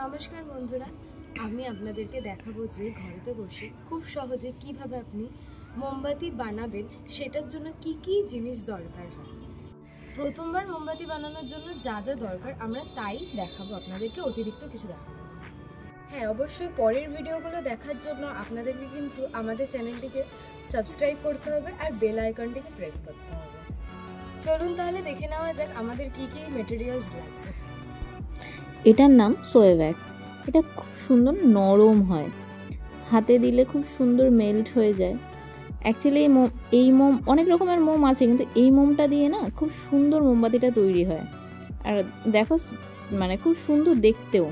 নমস্কার বন্ধুরা, আমি আপনাদেরকে দেখাবো যে ঘরেতে বসে খুব সহজে কিভাবে আপনি মোমবাতি বানাবেন, সেটার জন্য কি কি জিনিস দরকার হয়। প্রথমবার মোমবাতি বানানোর জন্য যা যা দরকার আমরা তাই দেখাবো আপনাদেরকে, অতিরিক্ত কিছু দেখাবো। হ্যাঁ, অবশ্যই পরের ভিডিওগুলো দেখার জন্য আপনাদেরকে কিন্তু আমাদের চ্যানেলটিকে সাবস্ক্রাইব করতে হবে আর বেল আইকনটিকে প্রেস করতে হবে। চলুন তাহলে দেখে নেওয়া যাক আমাদের কি কি মেটেরিয়ালস লাগছে। এটার নাম সোয়া ওয়্যাক্স। এটা খুব সুন্দর নরম হয়, হাতে দিলে খুব সুন্দর মেল্ট হয়ে যায়। অ্যাকচুয়ালি এই মোম অনেক রকমের মোম আছে, কিন্তু এই মোমটা দিয়ে না খুব সুন্দর মোমবাতিটা তৈরি হয়। আর দেখো মানে খুব সুন্দর দেখতেও।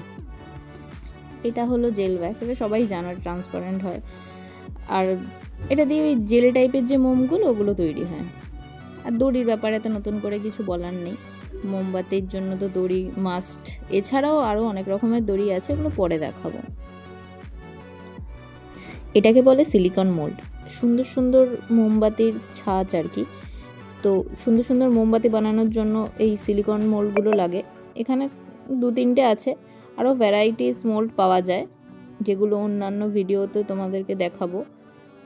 এটা হলো জেল ওয়্যাক্স, এটা সবাই জানো ট্রান্সপারেন্ট হয়। আর এটা দিয়ে ওই জেল টাইপের যে মোমগুলো ওগুলো তৈরি হয়। আর দড়ির ব্যাপারে তো নতুন করে কিছু বলার নেই, মোমবাতির জন্য তো দড়ি মাস্ট। এছাড়াও আরও অনেক রকমের দড়ি আছে, ওগুলো পরে দেখাবো। এটাকে বলে সিলিকন মোল্ড। সুন্দর সুন্দর মোমবাতির ছাঁচ আর কি। তো সুন্দর সুন্দর মোমবাতি বানানোর জন্য এই সিলিকন মোল্ডগুলো লাগে। এখানে 2-3টে আছে, আরও ভ্যারাইটিস মোল্ড পাওয়া যায়, যেগুলো অন্যান্য ভিডিওতে তোমাদেরকে দেখাবো।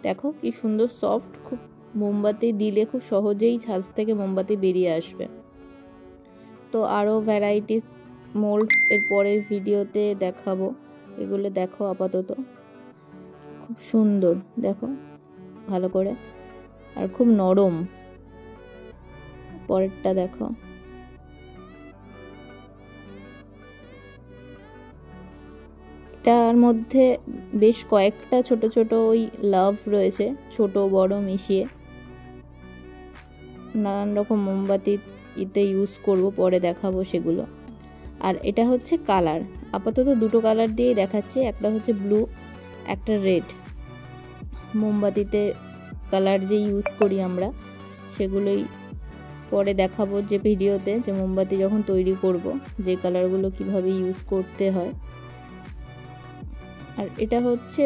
দেখো কি সুন্দর সফট, খুব মোমবাতি দিলে খুব সহজেই ছাঁচ থেকে মোমবাতি বেরিয়ে আসবে। তো আরও ভ্যারাইটিস মোল্ড এর পরের ভিডিওতে দেখাবো। এগুলো দেখো, আপাতত খুব সুন্দর, দেখো ভালো করে, আর খুব নরম। পরেরটা দেখো, এটার মধ্যে বেশ কয়েকটা ছোট ছোট ওই লাভ রয়েছে, ছোট বড় মিশিয়ে। নানান রকম মোমবাতি এতে ইউজ করব, পরে দেখাবো সেগুলো। আর এটা হচ্ছে কালার, আপাতত 2টো কালার দিয়েই দেখাচ্ছি, একটা হচ্ছে ব্লু, একটা রেড। মোমবাতিতে কালার যে ইউজ করি আমরা সেগুলোই পরে দেখাবো যে ভিডিওতে, যে মোমবাতি যখন তৈরি করব যে কালারগুলো কিভাবে ইউজ করতে হয়। আর এটা হচ্ছে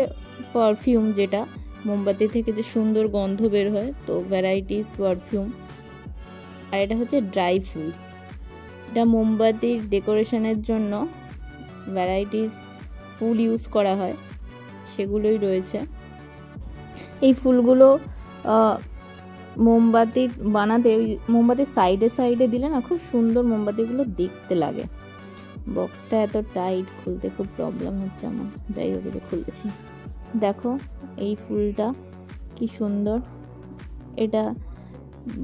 পারফিউম, যেটা মোমবাতি থেকে যে সুন্দর গন্ধ বের হয়, তো ভ্যারাইটিস পারফিউম। আর এটা হচ্ছে ড্রাই ফুল, এটা মোমবাতির ডেকোরেশনের জন্য ভ্যারাইটিস ফুল ইউজ করা হয়, সেগুলোই রয়েছে। এই ফুলগুলো মোমবাতি বানাতে, ওই মোমবাতির সাইডে সাইডে দিলে না খুব সুন্দর মোমবাতিগুলো দেখতে লাগে। বক্সটা এত টাইট, খুলতে খুব প্রবলেম হচ্ছে আমার, যাই হোক এটা খুলেছি। দেখো এই ফুলটা কি সুন্দর, এটা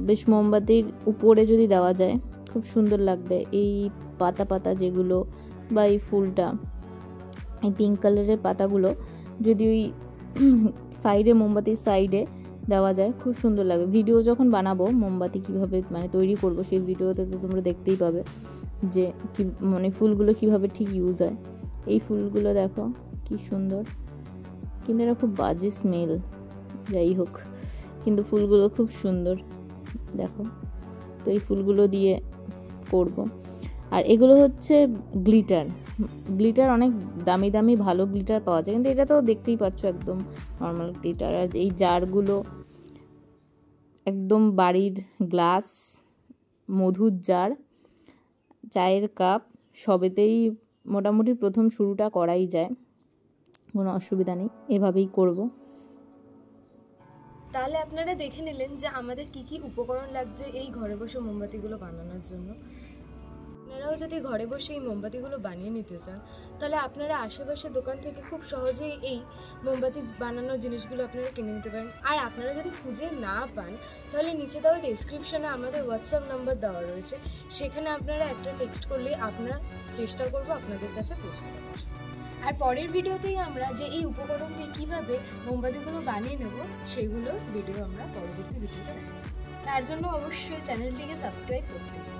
বেশ মোমবাতির উপরে যদি দেওয়া যায় খুব সুন্দর লাগবে। এই পাতা পাতা যেগুলো, বা এই ফুলটা, এই পিঙ্ক কালারের পাতাগুলো যদি ওই সাইডে, মোমবাতির সাইডে দেওয়া যায় খুব সুন্দর লাগে। ভিডিও যখন বানাবো মোমবাতি কিভাবে মানে তৈরি করব, সেই ভিডিওতে তো তোমরা দেখতেই পাবে যে কি মানে ফুলগুলো কিভাবে ঠিক ইউজ হয়। এই ফুলগুলো দেখো কি সুন্দর, কিন্তু এটা খুব বাজে স্মেল, যাই হোক, কিন্তু ফুলগুলো খুব সুন্দর দেখো। তো এই ফুলগুলো দিয়ে করব। আর এগুলো হচ্ছে গ্লিটার। গ্লিটার অনেক দামি দামি ভালো গ্লিটার পাওয়া যায়, কিন্তু এটা তো দেখতেই পাচ্ছ একদম নর্মাল গ্লিটার। আর এই জারগুলো একদম বাড়ির গ্লাস, মধুর জার, চায়ের কাপ, সবেতেই মোটামুটি প্রথম শুরুটা করাই যায়, কোনো অসুবিধা নেই, এভাবেই করব। তাহলে আপনারা দেখে নিলেন যে আমাদের কি কি উপকরণ লাগছে এই ঘরে বসে মোমবাতিগুলো বানানোর জন্য। আপনারাও যদি ঘরে বসে এই মোমবাতিগুলো বানিয়ে নিতে চান, তাহলে আপনারা আশেপাশের দোকান থেকে খুব সহজেই এই মোমবাতি বানানোর জিনিসগুলো আপনারা কিনে নিতে পারেন। আর আপনারা যদি খুঁজে না পান, তাহলে নিচে দেওয়া ডেসক্রিপশানে আমাদের হোয়াটসঅ্যাপ নাম্বার দেওয়া রয়েছে, সেখানে আপনারা একটা টেক্সট করলেই আমরা চেষ্টা করব আপনাদের কাছে পৌঁছে দেওয়ার। আর পরের ভিডিওতেই আমরা যে এই উপকরণ দিয়ে কীভাবে মোমবাতিগুলো বানিয়ে নেব সেইগুলোর ভিডিও আমরা পরবর্তী ভিডিওতে দেখাবো। তার জন্য অবশ্যই চ্যানেলটিকে সাবস্ক্রাইব করতে হবে।